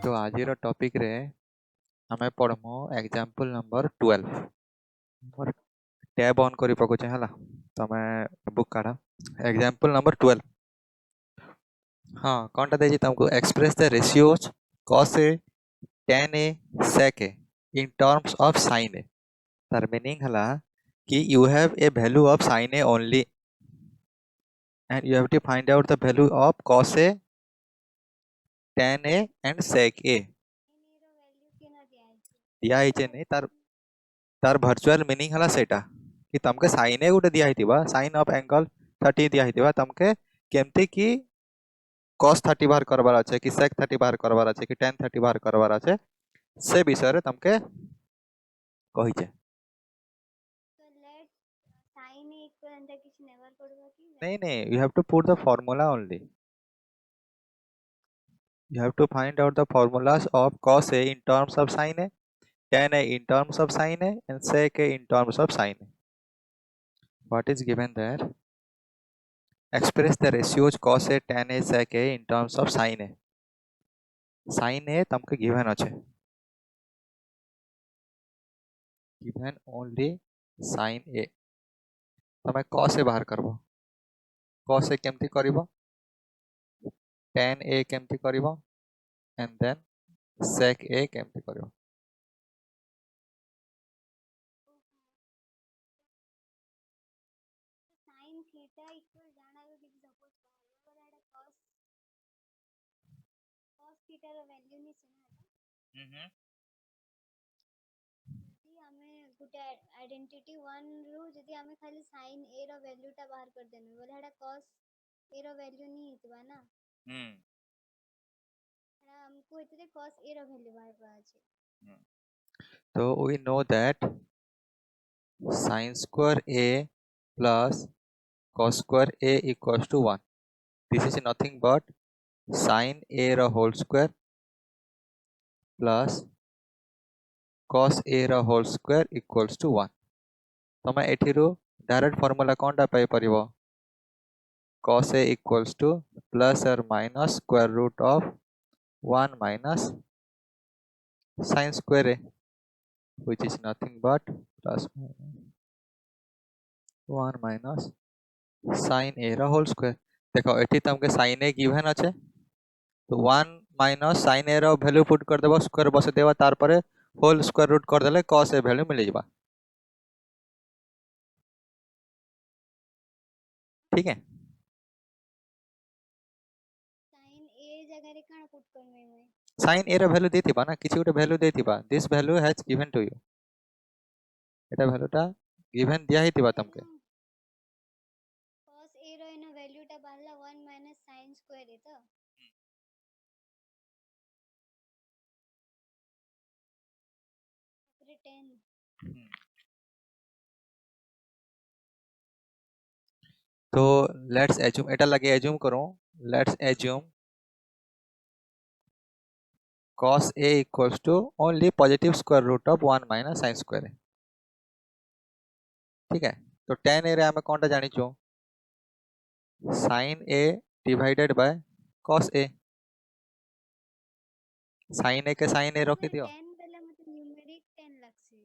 तो आज टॉपिक रे हमें पढ़मु एग्जांपल नंबर 12 मोर टैब ऑन करी पकुचे हला तमे बुक काढ एग्जांपल नंबर 12 हां कोनटा देजी तुमको express the ratios cos a tan a sec a in terms of sin a तार मीनिंग हला कि you have a value of sin a only and you have to find out the value of cos a tan a and sec a दिया है जे नहीं तार virtual meaning हला सेटा कि तमके साइन ए गुटे दिया हितिबा साइन ऑफ एंगल 30 दिया हितिबा तमके केमते कि cos 30 बाहर करबार আছে कि sec 30 बाहर करबार আছে कि tan 30 बाहर करबार আছে से विषय रे तमके कहि छे नहीं नहीं you have to put the formula only you have to find out the formulas of cos a in terms of sin a tan a in terms of sin a and sec a in terms of sin a what is given there express the ratios cos a tan a sec a in terms of sin a sin a तमके given আছে given only sin a तमे cos a बाहर करबो cos a केमती करिवो tan a केमती करिवो and then sec a केमती करिवो identity 1 रु जदी हमें खाली sin a रो वैल्यूटा बाहर कर देनु बोले हेडा cos a रो वैल्यू नहीं हितबा ना हेडा हमको इतने cos a रो वैल्यू बाहर पड़ा छे तो we know that sin square a plus cos square a equals to 1 this is nothing but sin a रो whole square plus cos a रो whole square equals to 1 तमे एठिरु डायरेक्ट फार्मूला कोनटा पाई परिबो cos a equals to plus or minus square root of 1 minus sin square a which is nothing but plus minus 1 minus sin a रो whole square देखो एठी तमके sin a given আছে तो 1 minus sin a रो value put कर देबो square बसे देबा तार परे होल स्क्वायर रूट कर देले cos a वैल्यू मिल जाबा ठीक है sin a जगह रे काना पुट करमे में sin a रो वैल्यू देथिबा ना किछि उटे वैल्यू देथिबा this value has given to you एटा वैल्यूटा गिवन दिया हितिबा तमके cos a row I know वैल्यूटा बाहरला 1 minus sin square है तो फिर 10 तो लेट्स एज्यूम एटा लगे एज्यूम करो let's assume cos a equals to only positive square root of 1 minus sin square ठीक है तो tan a रे हमें कोनटा जानि छु sin a divided by cos a sin a के sin a रखि दियो 10 पहले मतलब न्यूमेरिक 10 लागছে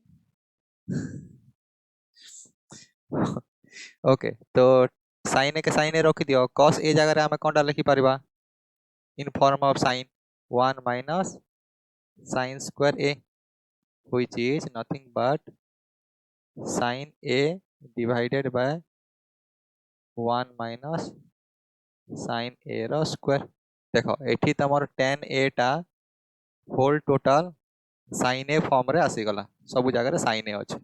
ओके तो sin a के sin a रखि दियो cos a जगह रे हमें कोनटा लिखि परिबा in form of sin 1 minus sin square a which is nothing but sin a divided by 1 minus sin a रो स्क्वायर देखो एठी तमर tan a टा whole total sin a form रे आसी गला सब जगह रे sin a अछि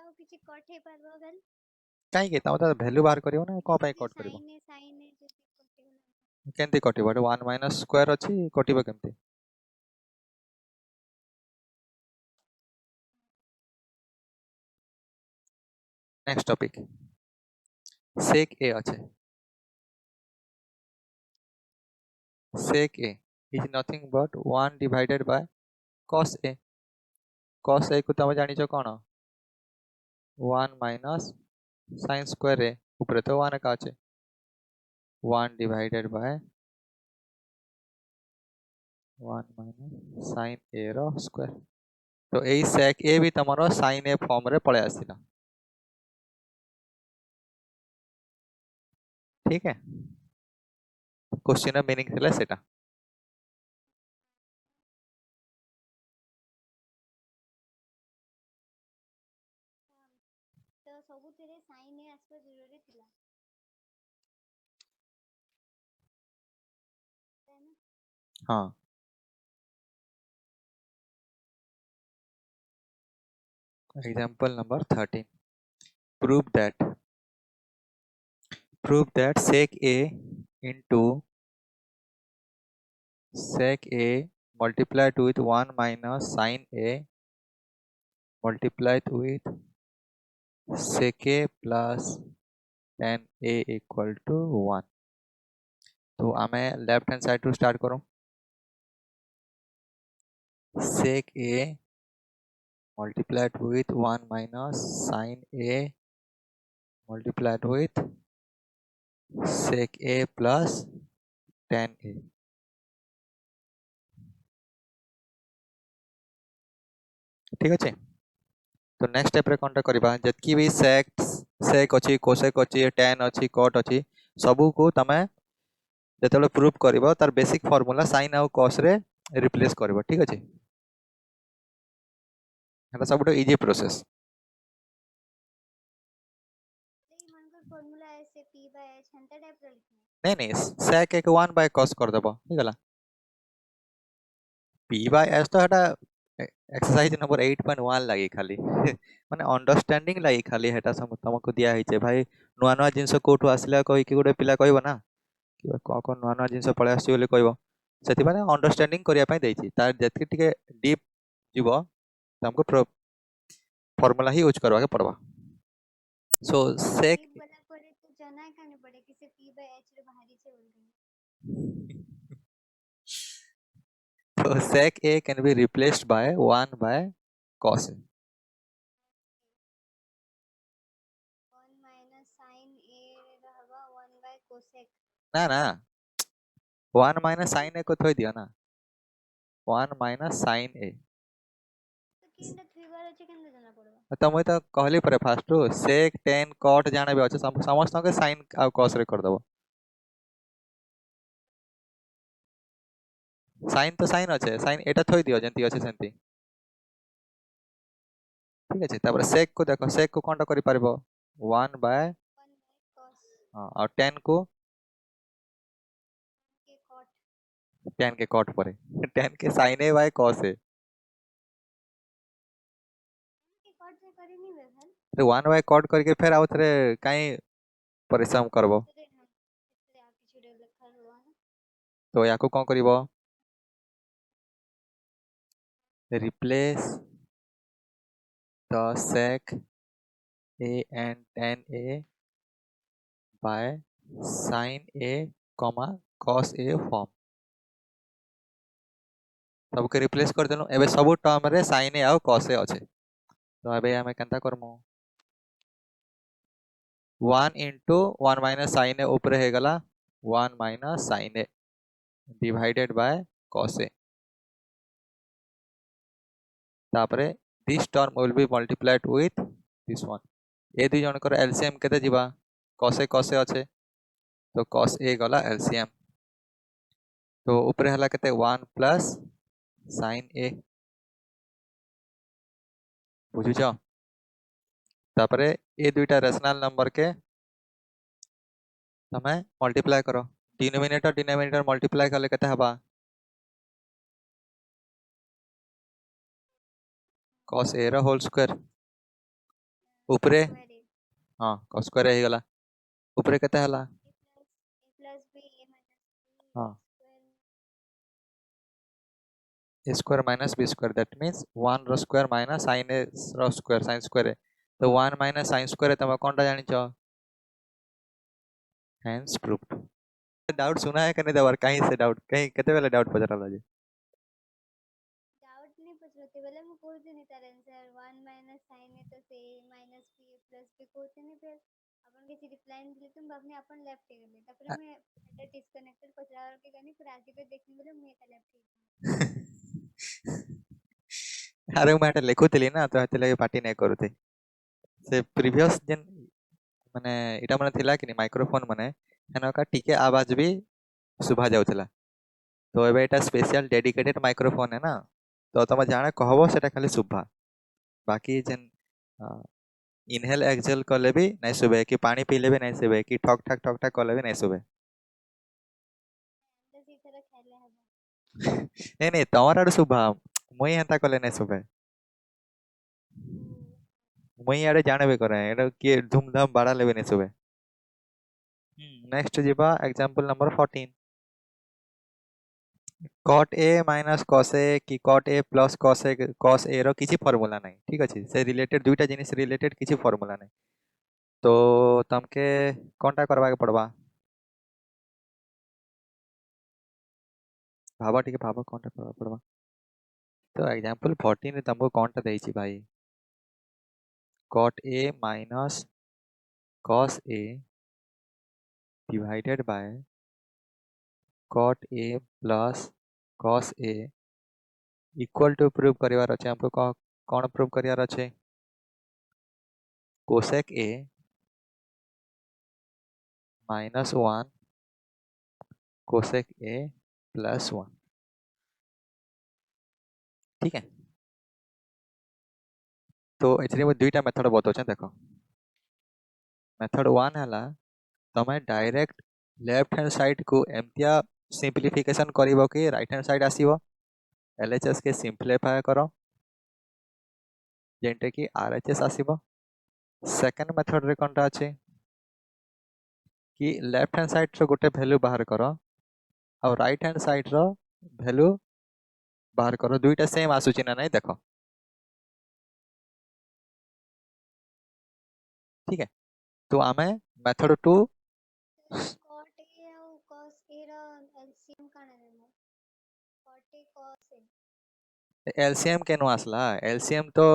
ଆଉ କିଛି କଟ୍ ହେଇପାରିବ ବେଲ କାହିଁକି ତମେ ତ ଭ୍ୟାଲୁ ବାହାର କରିବ ନା କଣ ପାଇଁ କଟ୍ କରିବ ସାଇନ୍ ଯଦି କଟିଗଲା କେମିତି କଟିବ ଏଟା 1 ମାଇନସ୍ ସ୍କ୍ୱାର ଅଛି କଟିବ କେମିତି नेक्स्ट टॉपिक sec a আছে sec a is nothing but 1 divided by cos a को तमे जानिଛ कोन 1 minus sin square a ऊपर तो 1 का আছে 1 divided by 1 minus sin a रो स्क्वायर तो एई sec a भी तमरो sin a फॉर्म रे पळे आसिला ठीक है क्वेश्चन ର मीनिंग थिला सेटा तो सबुथिरे साइन ए आसबा जरूरी थिला हां example number 13 prove that sec a into sec a multiplied with 1 minus sin a multiplied with sec a plus tan a equal to 1 तो आमे लेफ्ट हैंड साइड टू स्टार्ट करो sec a multiplied with 1 minus sin a multiplied with sec a plus tan a ठीक अच्छे तो next step रे कोनटा करबा जतकी भी sec अछि cosec अछि tan अछि cot अछि सबु को तमे जेतले प्रूफ करबो तार बेसिक फार्मूला sin आ cos रे रिप्लेस करबो ठीक अछि हला सबटो इजी प्रोसेस मनकर फार्मूला ऐसे p बाय h हंता टाइप रे लिखना नहीं sec एक 1 बाय cos कर देबो ठीक हला p बाय h तो हटा एक्सरसाइज नंबर 8.1 लागी खाली माने अंडरस्टैंडिंग लागी खाली हेटा सब तुमको दिया है भाई नुआ नुआ जिंस कोठु आसला कहि कि गोटे पिला कहबो ना कि कोन नुआ नुआ जिंस पळे आसी बोले कहबो सेति माने अंडरस्टैंडिंग करिया पय देछि तार जति टिके डीप जीवो हमको फार्मूला ही यूज करवा के पड़वा सो सेक वाला पड़े तो जाना काने पड़े कि से p बाय h रे बाहरी से बोल गए so sec a can be replaced by 1 by cos a 1 minus sin a रहबा 1 बाय cosec ना ना 1 minus sin a को थोई दियो ना 1 minus sin a तो केनटा 3 बार अछि केनटा जाना पड़बा तो मुई तो कहली परे फास्ट sec tan cot जाने भी अछि समस्त के sin आ cos रे कर दबो sin तो sin अछि sin एटा थोई दियो जंती अछि सेंती ठीक अछि तापर sec को देखो sec को कोनटा करि परबो 1 बाय 1 बाय cos हां और tan को के cot tan के cot परे tan के sin a बाय cos a के cot से करी नहीं बेहल तो 1 बाय cot करके फिर आउ थरे काई परिश्रम करबो तेरे आप किछु रे लिखा हुआ है तो याको कोन करिवो replace the sec a and tan a by sin a comma cos a form सबके रिप्लेस कर देनु एबे सब टर्म रे sin a और cos a अछि तो एबे हमें केनता करमु 1 into 1 minus sin a ऊपर हे गला 1 minus sin a divided by cos a तापरे this term will be multiplied with this one ए दुई जन कर एलसीएम केते जिबा cos a अच्छे तो cos a गला एलसीएम तो ऊपर हला केते 1 plus sin a बुझुछ तापरे ए दुईटा रेशनल नंबर के तमे मल्टीप्लाई करो डिनोमिनेटर मल्टीप्लाई करले केते हबा cos a रो होल स्क्वायर उपरे स्क्वायर ए हाँ cos स्क्वायर हे गला उपरे केते हला A plus B A minus B हाँ square a square minus b square that means 1 रो स्क्वायर माइनस sin a रो स्क्वायर sin स्क्वायर है तो 1 माइनस sin स्क्वायर है तमे कोनटा जानिचो hence proved डाउट सुना है कने देवर कहीं से डाउट कहीं केते बेले डाउट पचराला जे डाउट नहीं पचरते बोले मैं कोते नहीं तार आंसर 1 माइनस sin ए तो से माइनस बी प्लस बी कोते नहीं फिर अपन के रिप्लाई दिले तुम अपने अपन लेफ्ट गेले तापर मैं एटा डिस्कनेक्टेड पचरार के गनी फिर आगे के देखने बोले मैं एटा लेफ्ट अरे मैं एटा लिखुतली ना तो हेते लगे पार्टी नहीं करूते से प्रीवियस जेन माने इटा माने थिला कि माइक्रोफोन माने हेना का टिके आवाज भी सुभा जाउतला तो एबे एटा स्पेशल डेडिकेटेड माइक्रोफोन है ना तो तुम जाने कहबो सेटा खाली सुभा बाकी जेन इनहेल एक्सहेल कले भी नहीं सुबे कि पानी पीले भी नहीं सुबे कि ठक ठक कले भी नहीं सुबे बस इस तरह खेले हबो नहीं नहीं तमर आड़े सुभा मुई हेंता कले नहीं सुबे मुई आड़े जाने भी करे एटा कि धूमधाम बाड़ा लेबे नहीं सुबे नेक्स्ट जीवा example number 14 cot a minus cos a कि cot a plus cos a रो किसी फॉर्मूला नहीं ठीक अछि से रिलेटेड दुईटा जिनिस रिलेटेड किसी फॉर्मूला नहीं तो तमके कोनटा करबा के पड़बा भाबा ठीक भाबा कोनटा करबा पड़बा तो एग्जांपल 14 रे तुमको कोनटा देइछि भाई cot a minus cos a divided by cot a plus cos a equal to prove करिवार अछि हमको कोन प्रूव करिवार अछि cosec a minus 1 cosec a plus 1 ठीक है तो एथरे में दुईटा मेथड बतौछन देखो मेथड 1 हला तमे डायरेक्ट लेफ्ट हैंड साइड को एमतिया सिंपलीफिकेशन करिवो कि राइट हैंड साइड आसीबो एलएचएस के सिंपलीफाई करो जेंटे कि आरएचएस आसीबो सेकंड मेथड रे कोनटा अछि कि लेफ्ट हैंड साइड रो गोटे वैल्यू बाहर करो और राइट हैंड साइड रो वैल्यू बाहर करो दुईटा सेम आसुची ना नहीं देखो ठीक है तो आमे मेथड 2 cot a और cos a रो एलसीएम काने देमो cot a cos a LCM केनो आसला एलसीएम तो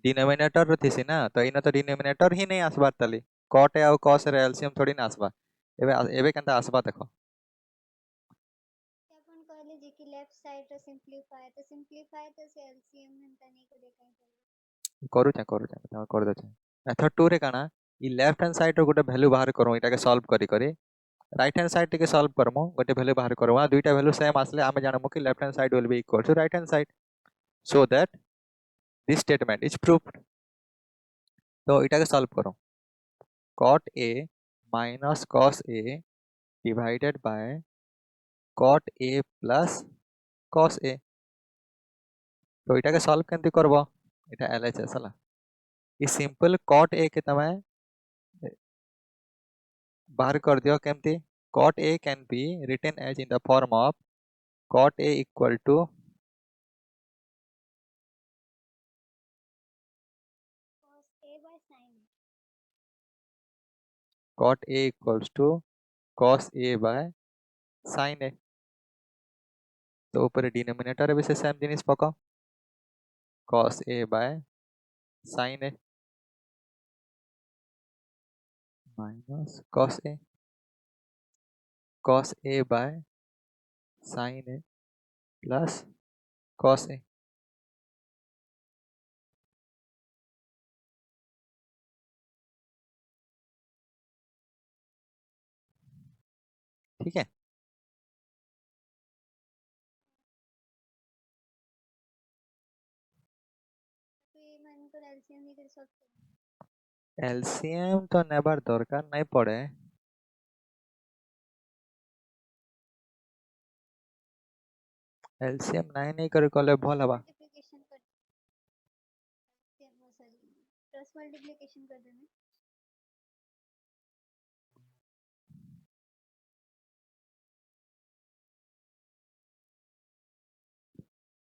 डिनोमिनेटर रो थिसी ना तो इना तो डिनोमिनेटर ही नहीं आसबार तली cot ए और cos रे एलसीएम थोड़ी ना आसबा एबे एबे केनता आसबा देखो अपन कहले जे कि लेफ्ट साइड रो सिंपलीफाई तो से एलसीएम हंता नहीं को देखाई करू तमे कर दे मेथड 2 रे काना ई लेफ्ट हैंड साइड रो गोटे वैल्यू बाहर करू इटा के सॉल्व करी करी राइट हैंड साइड टिके सॉल्व करमु गोटे वैल्यू बाहर करू आ दुईटा वैल्यू सेम आसले आमे जानमु कि left hand side will be equal to right hand side so that this statement is proved तो इटा के सॉल्व करो cot a minus cos a divided by cot a plus cos a तो इटा के सॉल्व केंति करबो इटा एलएचएस हला ई सिंपल cot a के तमे बाहर कर दियो केमति cot a can be written as in the form of cot a equal to cos a by sin a cot a equals to cos a by sin a तो ऊपर denominator भी से same जिनिस पको cos a by sin a minus cos a by sin a plus cos a ठीक है तो ये मन को एलसीएम नहीं कर सकते एलसीएम तो नेबार दरकार नहीं पड़े एलसीएम नहीं नहीं करे कले भल हवा मल्टीप्लिकेशन कर एलसीएम सॉरी क्रॉस मल्टीप्लिकेशन कर देना।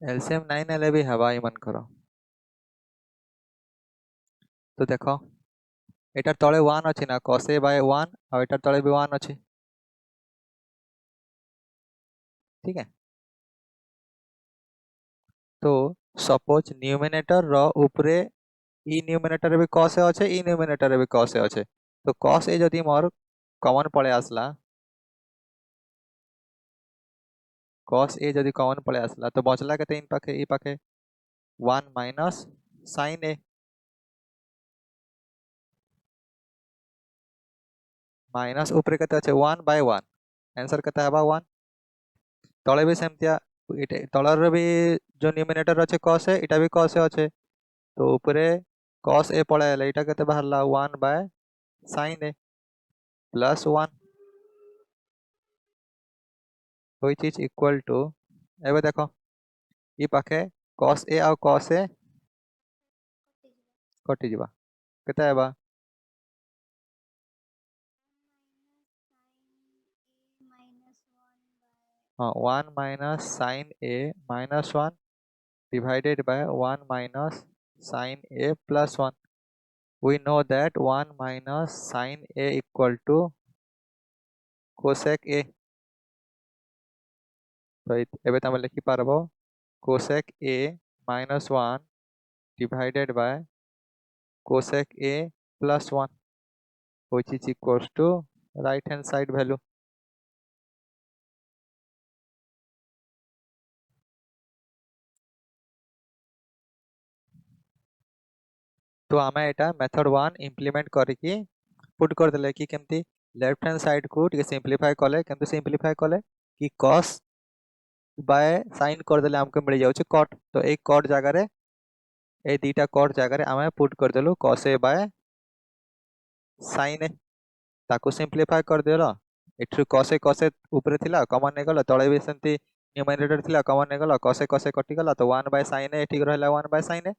एलसीएम 9 एले भी हवा ही मन करो तो देखो एटार तले 1 अछि ना cos a by 1 और एटार तले भी 1 अछि ठीक है तो सपोज न्यूमिनेटर रो ऊपरे ई न्यूमिनेटर भी cos a अछि ई न्यूमिनेटर भी cos a अछि तो cos a जदी मोर कॉमन पळे आसला cos a जदी कॉमन पळे आसला तो बचला केते इन पाखे ई पाखे 1 माइनस sin a माइनस ऊपर केते अछि 1 by 1 आंसर केते हबा 1 तळे भी सेमतिया तळर भी जो न्यूमिनेटर अछि cos a इटा भी cos a अछि तो ऊपरे cos a पळे आले इटा केते बाहरला 1 by sin a plus 1 which is equal to एबे देखो ई पाखे cos a और cos a कटि जिबा केते आबा हां 1 minus sin a minus 1 divided by 1 minus sin a plus 1 we know that 1 minus sin a equal to cosec a तो एबे तमे लिखि पारबो cosec a minus 1 divided by cosec a plus 1 which is equals to right hand side value तो आमे एटा method 1 implement करिकि put कर देले कि केमती लेफ्ट हैंड साइड को टिके सिंपलीफाई कले केमती सिंपलीफाई कले कि cos बाय sin कर देले हमके मिल जाउछ cot तो ए cot जगह रे ए दीटा cot जगह रे आमे पुट कर देलु cos a by sin a ताको सिंपलीफाई कर देलो एठु cos a ऊपर थिला कॉमन ने गलो तळे भी सेंती न्यूमरेटर थिला कॉमन ने गलो cos a कटि गला तो 1 बाय sin a ठीक रहला 1 by sin a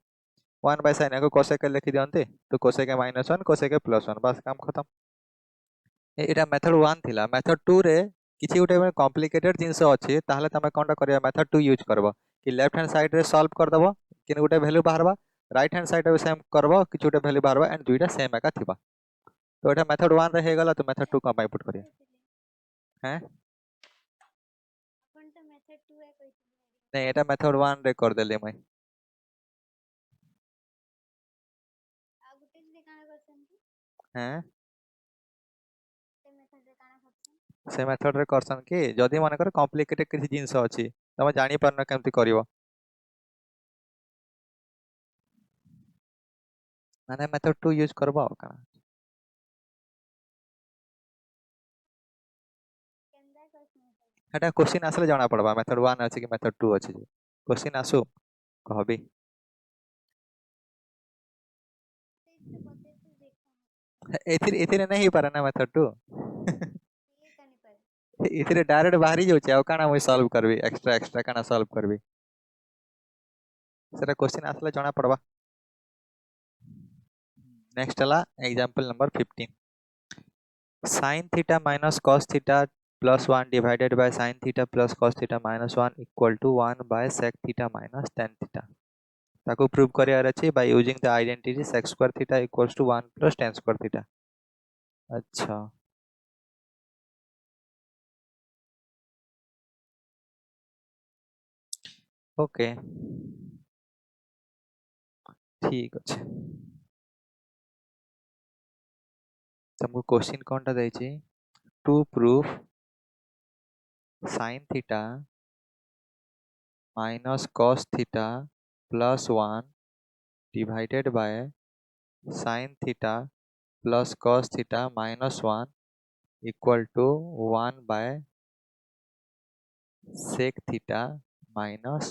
1 by sin a को cos a लिखि दियंते तो cos a -1 cos a +1 बस काम खत्म एटा मेथड 1 थिला मेथड 2 रे किछि उठे कॉम्प्लिकेटेड जिंस अछि ताहले तमे कोनटा करिया मेथड 2 यूज करबो कि लेफ्ट हैंड साइड रे सॉल्व कर दबो किन गुटे वैल्यू बाहरबा राइट हैंड साइड रे सेम करबो किछि उठे वैल्यू बाहरबा एंड दुइटा सेम एका थिबा तो एटा मेथड 1 रे हे गला तो मेथड 2 का बाय पुट करिया हैं अपन तो मेथड 2 है कोई नहीं एटा मेथड 1 रे कर देले मैं आ गुटे जे काना करसन की हैं ते मेथड रे काना करसन से मेथड रे करसन कि जदी मन कर कॉम्प्लिकेटेड किछि जिंस अछि तमे जानि परना केमति करिवो माने मेथड 2 यूज करबो का केंदा करसन एटा क्वेश्चन आसले जाना पड़बा मेथड 1 अछि कि मेथड 2 अछि क्वेश्चन आसु कहबी ते तो बते तो देखा एथिरे नहीं पारे ना मेथड 2 ये कनी पर एथिरे डायरेक्ट बाहरी जाउछ आ काना मुई सॉल्व करबी एक्स्ट्रा एक्स्ट्रा काना सॉल्व करबी सेटा क्वेश्चन आसले जाना पड़बा नेक्स्ट हला example number 15 sin theta minus cos theta plus 1 divided by sin theta plus cos theta minus 1 equal to 1 by sec theta minus tan theta ताको प्रूव करियार अछि by using the identity sec square theta equals to 1 plus tan square theta अच्छा okay ठीक अछि तुमको question कोनटा दैछि to proof sin theta minus cos theta plus 1 divided by sin theta plus cos theta minus 1 equal to 1 by sec theta minus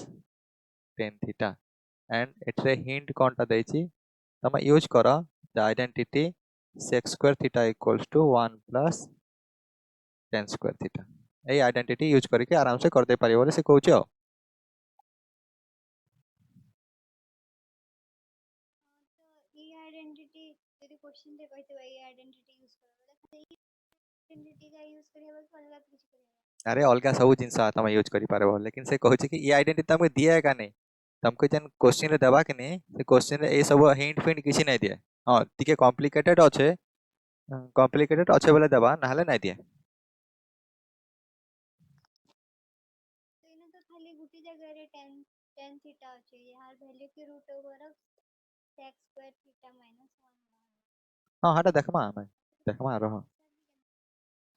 tan theta and एठरे hint कोनटा दैछि तमे यूज करो the identity sec square theta equals to 1 plus tan square theta A identity use करके आराम से कर दे पारियो बोले से कहउछ ई आइडेंटिटी यदि क्वेश्चन रे कहते ई आइडेंटिटी यूज करो बोले ई आइडेंटिटी का यूज करियो बोले अलग कुछ करियो अरे अलग सब जिनस तुम यूज कर पारबो लेकिन से कहूँ कि ये आइडेंटिटी तुमको दिए का नहीं तुमको जेन क्वेश्चन रे देबा कि नहीं से क्वेश्चन रे ए सब हिंट फिंट किसी नहीं दिए हाँ टिके कॉम्प्लिकेटेड अच्छे बोले देबा ना नहीं दिए तो इने तो खाली गुटी जगह रे tan थीटा আছে यार वैल्यू के root over of sec square theta -1 हाँ हाँ देखमा रह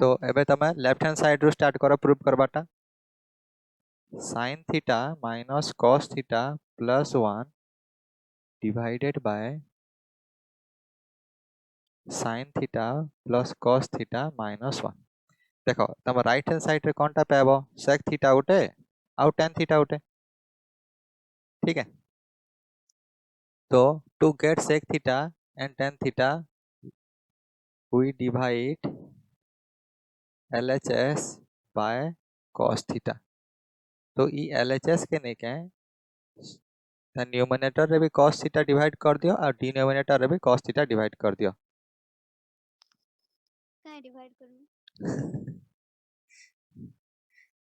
तो एबे तमे लेफ्ट हैंड साइड रो स्टार्ट करो प्रूफ करबाटा sin theta minus cos theta plus 1 divided by sin theta plus cos theta minus 1 देखो तुम राइट हैंड साइड रे कोनटा पाबो sec थीटा उठे आउ tan थीटा उठे ठीक है तो to get sec theta and tan theta we divide LHS by cos theta तो ई LHS के नहीं के न्यूमरेटर रे भी cos थीटा डिवाइड कर दियो और डिनोमिनेटर रे भी cos थीटा डिवाइड कर दियो काय डिवाइड करू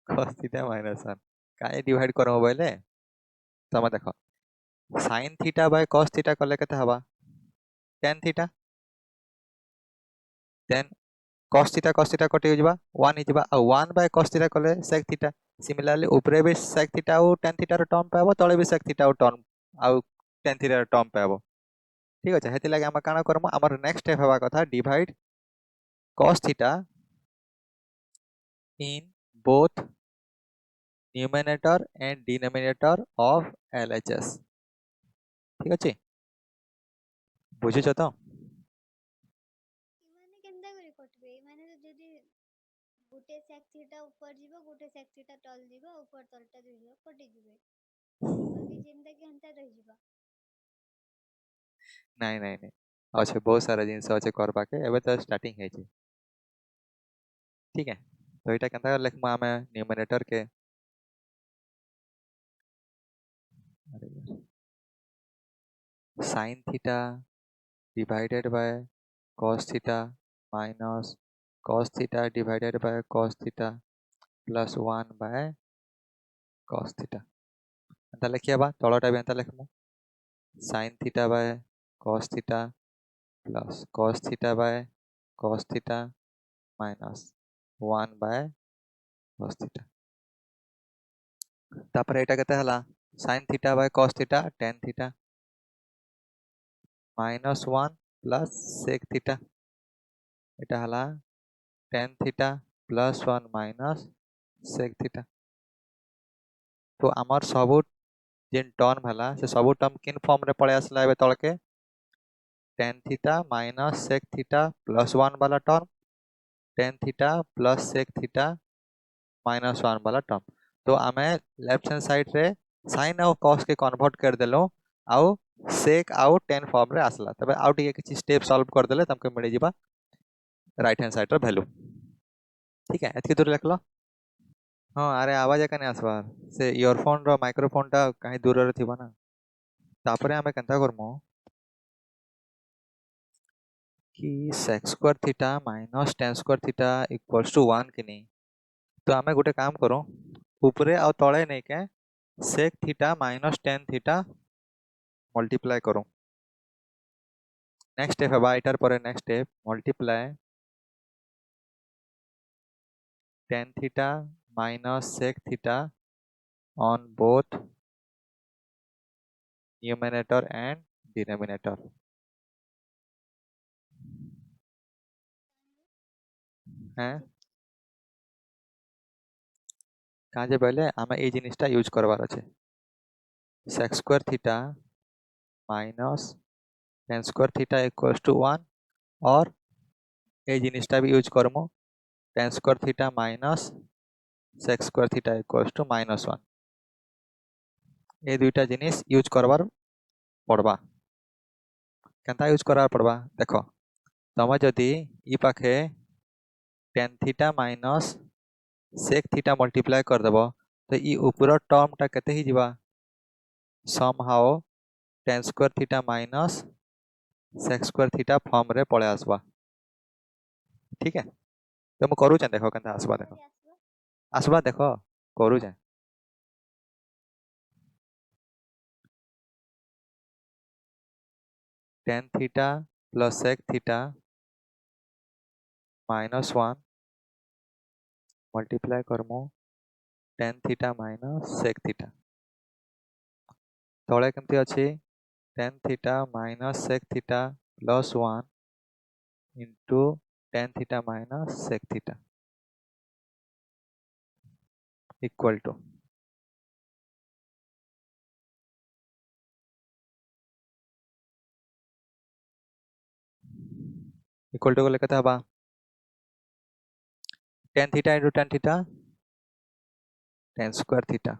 cos थीटा माइनस 1 काहे डिवाइड करो बोले तमे देखो sin theta by cos theta कले केते हबा tan theta then cos theta कटि जबा 1 हिजबा आ 1 बाय cos थीटा कले sec थीटा सिमिलरली ऊपरे भी sec थीटा और tan थीटा रो टर्म पाबो तळे भी sec थीटा और टर्म आ tan थीटा रो टर्म पाबो ठीक अछि हेति लागि हम काना करमु हमर नेक्स्ट स्टेप हेबा कथा divide cos theta in both numerator and denominator of LHS ठीक अछि बुझिछ तो माने केनता करी कटबे माने जदी गुटे sec थीटा ऊपर जीवो गुटे sec थीटा तल जीवो ऊपर तलटा जीवो कटि जीवे बाकी जेंता कि हंता रहि जीवा नहीं अच्छे बहुत सारा जिनस अच्छे करबा के एबे तो स्टार्टिंग है छी ठीक है तो एटा केनता लिखमा हमें न्यूमरेटर के sin theta divided by cos theta minus cos theta divided by cos theta plus 1 by cos theta एंता लिखियाबा तळटा भी एंता लिखमु sin theta by cos theta plus cos theta by cos theta minus 1 by cos theta तापर एटा केते हला sin theta by cos theta tan theta minus 1 plus sec theta एटा हला tan theta plus 1 minus sec theta तो आमर सबु जेन term हला से सबु टर्म किन फॉर्म रे पळे आसला एबे तळके tan theta minus sec theta plus 1 वाला term tan theta plus sec theta minus 1 वाला टर्म तो आमे लेफ्ट हैंड साइड रे sin और cos के कन्वर्ट कर देलो आउ sec आउ tan फॉर्म रे आसला तबे आउ टिके किछि स्टेप सॉल्व कर देले तमके मिलि जिबा राइट हैंड साइड रे वैल्यू ठीक है एतके दूर लिखलो हाँ अरे आवाज कने आसबार से इयरफोन रो माइक्रोफोन टा कहीं दूर रे थिबा ना तापरे आमे केनता करमु कि sec square theta minus tan square theta equals to 1 कि नहीं तो आमे गोटे काम करू ऊपरे आ तळे नहीं के sec theta minus tan theta multiply करू नेक्स्ट स्टेप है एटार पर next step multiply tan theta minus sec theta on both numerator and denominator हैं कहाँ जे पहले आमे ए जिनिसटा यूज करवार আছে sec square theta minus tan square theta equals to 1 और ए जिनिसटा भी यूज करमु tan square theta minus sec square theta equals to minus 1 ए दुईटा जिनिस यूज करवार पड़बा केनता यूज करवार पड़बा देखो तमे जदि ई पाखे tan theta minus sec theta multiply कर देबो तो ई ऊपर टर्म टा केते ही जिबा somehow tan square theta minus sec square theta form रे पळे आसबा ठीक है तो मु करू देखो केनता आसबा देखो आसबा देखो करू tan theta plus sec theta minus 1 multiply करमु tan theta minus sec theta तळे केमती अछि tan theta minus sec theta plus 1 into tan theta minus sec theta equal to गले केते हबा tan theta into tan theta tan square theta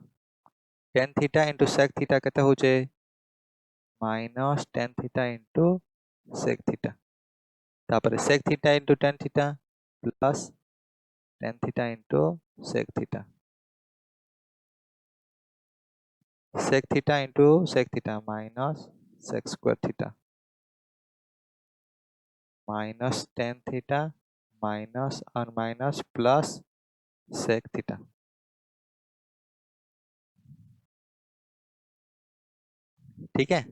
tan theta into sec theta केते होचे minus tan theta into sec theta तापर sec theta into tan theta plus tan theta into sec theta sec theta into sec theta minus sec square theta minus tan theta minus और minus plus sec theta ठीक है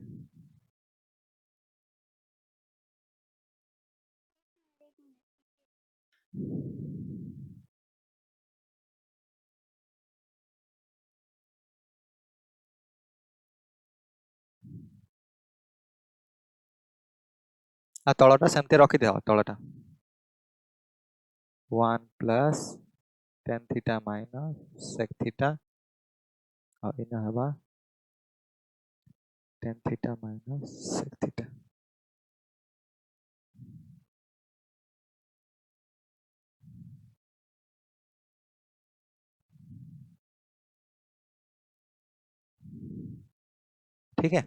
आ तळटा सेमते रखि देहो तळटा 1 plus tan theta minus sec theta और इना हवा tan theta minus sec theta ठीक है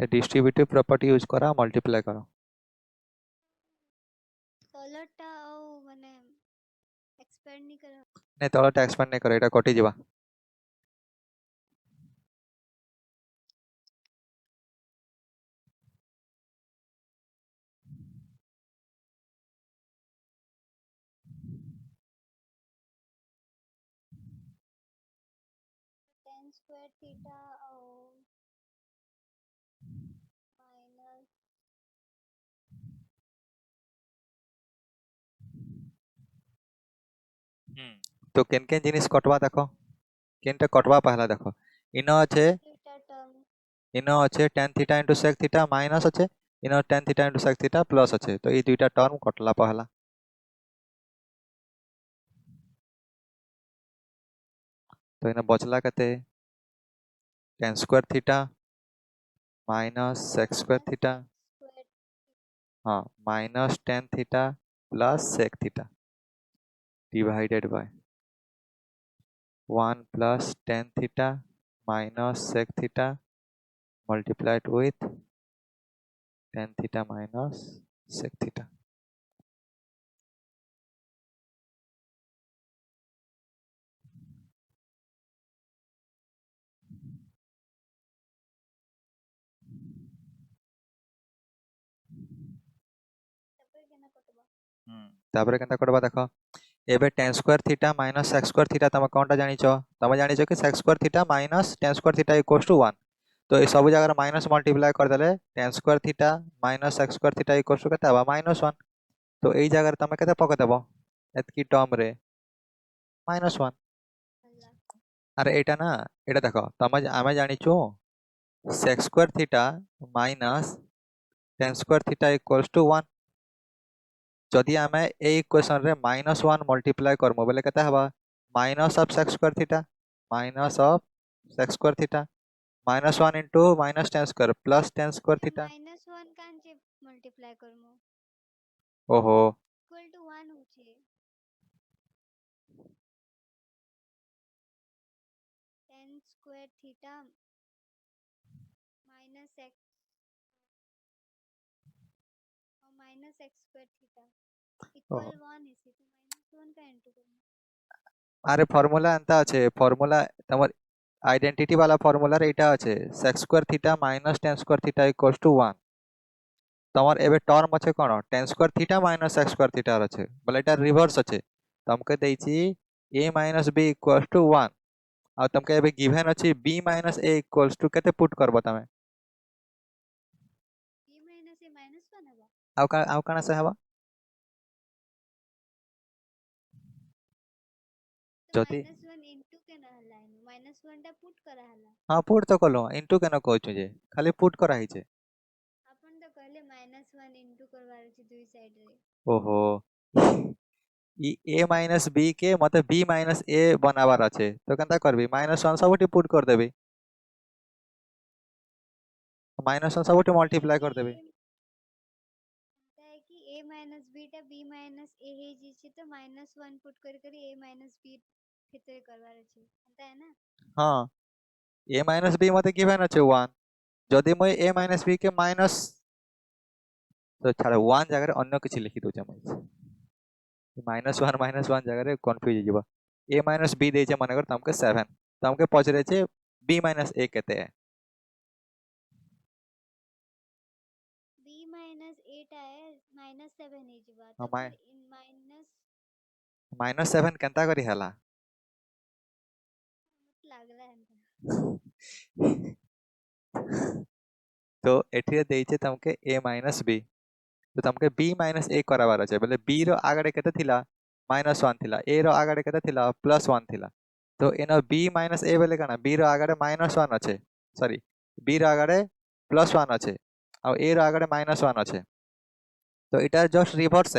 डिस्ट्रीब्यूटिव प्रॉपर्टी यूज करा मल्टीप्लाई करो तलटा ओ माने एक्सपेंड नहीं करो नहीं तळटा एक्सपेंड नहीं करो एटा कटि जीवा tan square theta और माइनस तो केन केन जिनिस कटवा देखो केनटा कटवा पहला देखो इनो আছে थीटा टर्म इनो আছে tan theta into sec theta minus আছে इनो tan theta into sec theta plus আছে तो ई दुईटा टर्म कटला पहला तो इनो बचला केते tan square theta minus sec square theta square हाँ minus tan theta plus sec theta divided by 1 plus tan theta minus sec theta multiplied with tan theta minus sec theta तपर केना कटबा तापर केनता करबा देखो एबे tan square theta minus sec square theta तमे कोनटा जानिचो तमे जानिचो कि sec square theta minus tan square theta equals to 1 तो ये सब जगह माइनस मल्टीप्लाई कर देले tan square theta minus sec square theta equals to केते हबा -1 तो एई जगह तमे केते पके देबो एतकी टर्म रे -1 अरे एटा ना एटा देखो तमे आमे जानिचो sec square theta minus tan square theta equals to 1 जदि आमे ए इक्वेशन रे -1 मल्टीप्लाई करमु बेले केते हबा minus of sec square theta minus of sec square theta -1 into minus tan square plus tan square theta -1 कांचे मल्टीप्लाई करमु ओहो इक्वल टू 1 होचे tan square theta minus x और minus x square theta equal 1 इसी तो -1 का into करमु अरे फॉर्मूला एंता अच्छे फॉर्मूला तमर आइडेंटिटी वाला फॉर्मूला रे एटा আছে sec square theta minus tan square theta equals to 1 तमर एबे टर्म আছে कोन tan square theta minus sec square theta আছে बोले एटा रिवर्स আছে तमके देइछि a minus b equals to 1 आ तमके एबे गिवन अछि b minus a equals to केते पुट करबो तमे b माइनस a माइनस 1 हवा आउ काना से हवा तो जति माइनस 1 इनटू के ना हला माइनस 1 टा पुट करा हला हां पुट तो कलो इनटू केना कहछु जे खाली पुट करा हिचे अपन तो कहले माइनस 1 इनटू करवार छी दुई साइड रे ओहो ई a माइनस b के मते b माइनस a बनावार আছে तो केनता करबी माइनस 1 सबटी पुट कर देबी माइनस 1 सबटी मल्टीप्लाई कर देबी है कि a माइनस b टा b माइनस a हे जी छी तो माइनस 1 पुट करी a माइनस b ভিতরে করবার আছে তাই না हां a माइनस b मते गिवन আছে 1 যদি মই a माइनस b के माइनस तो छाड़ 1 जगह अन्य किछि लिखि दउ छै -1 जगह कंफ्यूज जीवा a माइनस b दे छै माने कर तमके 7 तमके पचरे छै b माइनस a केते है b माइनस 8 है माइनस 7 हे जीवा तो हमाय फिर इन -7 केनता करी हला लागला है तो एठी दे छै तमके a माइनस b तो तमके b माइनस a कराबार छै बोले b रो आगडे केते थिला -1 थिला a रो आगडे केते थिला +1 थिला तो एनो b माइनस a बोले काना b रो आगडे -1 আছে सॉरी b रो आगडे +1 আছে आ a रो आगडे -1 আছে तो इटा जस्ट रिवर्स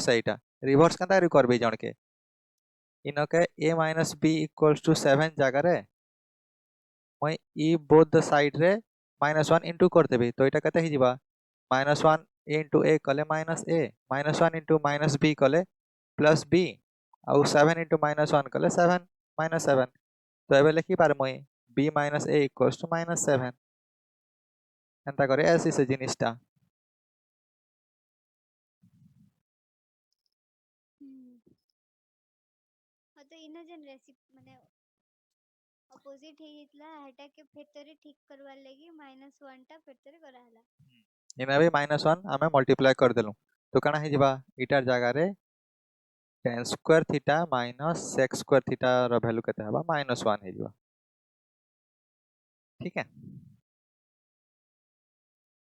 है इटा रिवर्स केनता करी करबे जणके इनके a minus b equals to 7 जगह रे मैं ई बोथ द साइड रे -1 इनटू कर देबी तो इटा केते हि जिबा -1 into a कले -a -1 into -b कले +b आउ 7 into -1 कले 7 -7 तो एबे लिखि पार मुई b - a = -7 एंता करे ऐसी से जिनिसटा तो इना जन रेसिपी माने अपोजिट हे इतला हटा के फिर तरी ठीक करवा लेगी -1 टा फिर तरी करा हला इना भी -1 हमें मल्टीप्लाई कर देलु तो काना हे जिबा इटार जगह रे tan square theta minus sec square theta रो वैल्यू केते हबा -1 हे जिबा ठीक है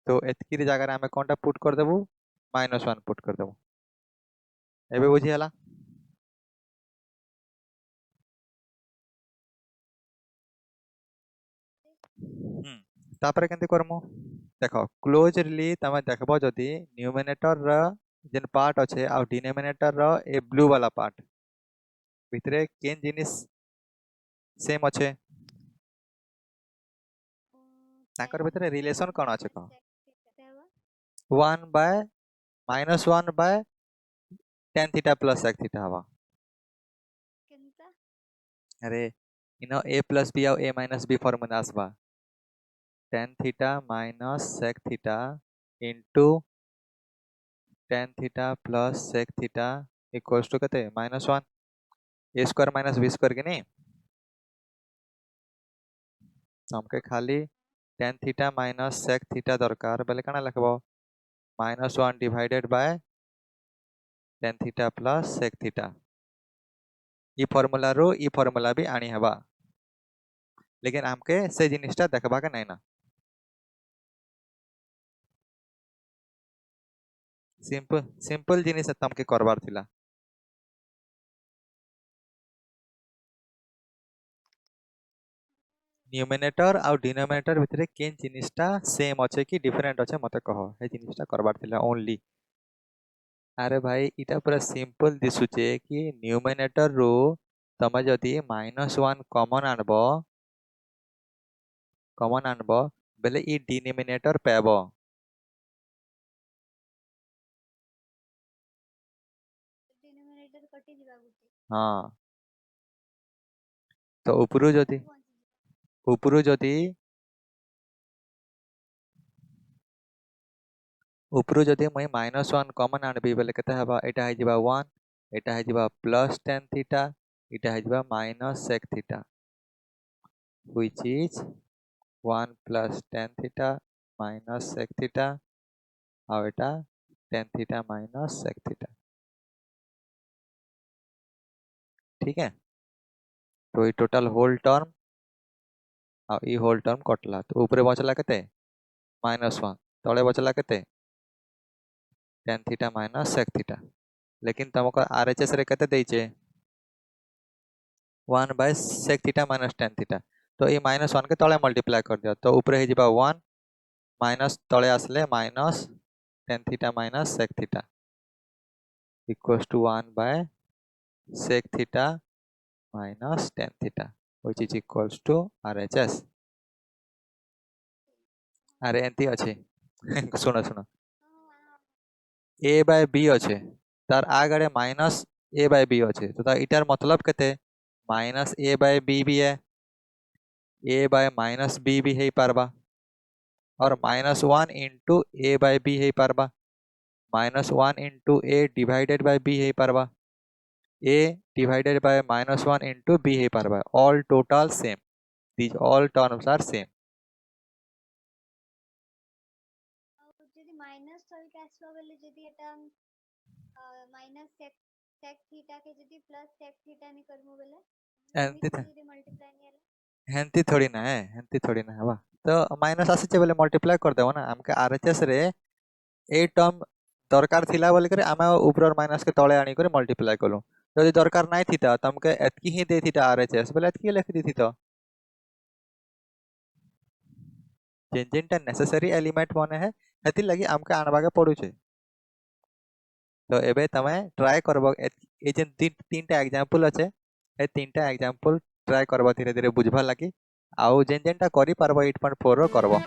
तो एतकी जगह रे हमें कोनटा पुट कर देबु -1 पुट कर देबु एबे बुझी हला तापरे केनते करमु देखो क्लोजली तमे देखबो जदी न्यूमरेटर रा जेन पार्ट अच्छे आ डिनोमिनेटर रा ए ब्लू वाला पार्ट भितरे केन जिनिस सेम अच्छे ताकर भितरे रिलेशन कोन अच्छे कह 1 by -1 by tan theta plus sec theta हवा केनता अरे इनो a प्लस b और a माइनस b फॉर्मूला आसबा tan theta minus sec theta into tan theta plus sec theta equals to कते -1 a square minus b square के नहीं हमके खाली tan theta minus sec theta दरकार बेले काना लिखबो -1 divided by tan theta plus sec theta ई फॉर्मूला रो ई फॉर्मूला भी आनी हबा लेकिन हमके से जिनिसटा देखबा के नहीं ना सिंपल जिनिस तमके करबार थिला न्यूमिनेटर और डिनोमिनेटर भितरे केन जिनिसटा सेम अच्छे कि डिफरेंट अच्छे मते कहो हे जिनिसटा करबार थिला ओनली अरे भाई इटा पूरा सिंपल दिसुचे कि न्यूमिनेटर रो तमे जदी -1 कॉमन आनबो बेले ई डिनोमिनेटर पेबो डिनोमिनेटर कटि दिबा गुटे हाँ तो उपरु जदी उपरु जदी मैं -1 कॉमन आनबी बेले केते हबा एटा हे जिबा 1 एटा हे जिबा प्लस tan थीटा एटा हे जिबा minus sec theta which is 1 plus tan theta minus sec theta ଆଉ ଏଟା tan theta minus sec theta। ठीक है, तो ये टोटल होल टर्म ଆଉ ये होल टर्म कटला तो ऊपर बचला केते -1 तळे बचला केते tan theta minus sec theta। लेकिन तुमको RHS रे केते देइचे 1 by sec theta minus tan theta तो ये -1 के तळे मल्टीप्लाई कर दिया तो ऊपर हे जिबा 1 माइनस तळे आसले minus tan theta minus sec theta equals to 1 by sec theta minus tan theta which is equals to RHS। अरे एंती अच्छे सुनो सुनो a by b अच्छे तार आगड़े माइनस a by b अच्छे तो तार इटार मतलब केते माइनस a by b भी है a by माइनस b भी है पारबा और -1 इंटू a by b है पारबा -1 into a divided by b है पारबा a divided by -1 into b है पारबा all total same these all terms are same। যদি মাইনাস তলকে আসবা বলে যদি এটা মাইনাস sec theta के যদি प्लस sec theta नी करमु बोले एंती যদি मल्टीप्लाई नी आले हेंती थोड़ी ना है बा तो माइनस आसी बोले मल्टीप्लाई कर देबो ना हमके आरएचएस रे ए टर्म दरकार थिला बोले करे आमे ऊपर माइनस के तळे आनी करे मल्टीप्लाई कलु जदि दरकार नाही थिता त हमके एतकी ही दे थिता आरएचएस बोले एतकी लिख दी थिता जेनजेनटा नेसेसरी एलिमेंट माने है हेति लगी हमके आनबा के पड़ू छे। तो एबे तमे ट्राई करबो ए जेन तीनटा एग्जांपल আছে ए तीनटा एग्जांपल ट्राई करबो धीरे धीरे बुझबा लगी आउ जेन जेनटा करि पारबो 8.4 रो करबो।